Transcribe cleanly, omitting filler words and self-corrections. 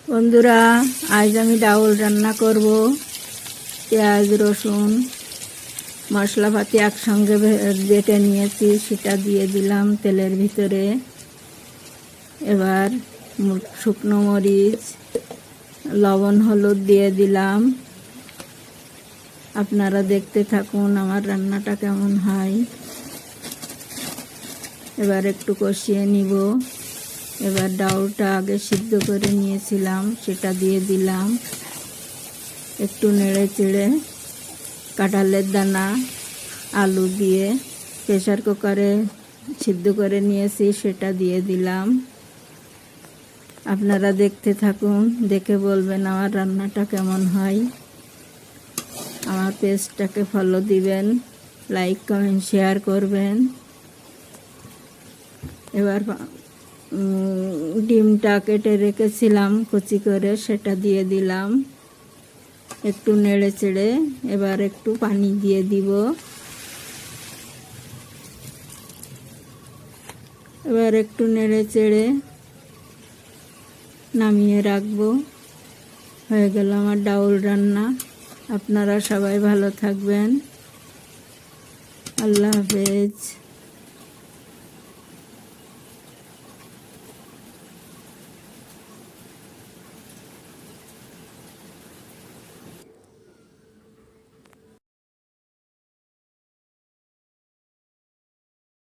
বন্ধুরা, আজ আমি ডাউল রান্না করব। পেঁয়াজ রসুন মশলাপাতি একসঙ্গে বেটে নিয়েছি, সেটা দিয়ে দিলাম তেলের ভিতরে। এবার শুকনো মরিচ, লবণ, হলুদ দিয়ে দিলাম। আপনারা দেখতে থাকুন আমার রান্নাটা কেমন হয়। এবার একটু কষিয়ে নিব। এবার ডাউলটা আগে সিদ্ধ করে নিয়েছিলাম সেটা দিয়ে দিলাম। একটু নেড়ে চেড়ে কাঁঠালের দানা, আলু দিয়ে প্রেসার কুকারে সিদ্ধ করে নিয়েছি সেটা দিয়ে দিলাম। আপনারা দেখতে থাকুন, দেখে বলবেন আমার রান্নাটা কেমন হয়। আমার পেজটাকে ফলো দিবেন, লাইক কমেন্ট শেয়ার করবেন। এবার ডিমটা কেটে রেখেছিলাম কুচি করে, সেটা দিয়ে দিলাম। একটু নেড়ে চেড়ে এবার একটু পানি দিয়ে দিব। এবার একটু নেড়ে চেড়ে নামিয়ে রাখবো। হয়ে গেল আমার ডাউল রান্না। আপনারা সবাই ভালো থাকবেন। আল্লাহ হাফেজ।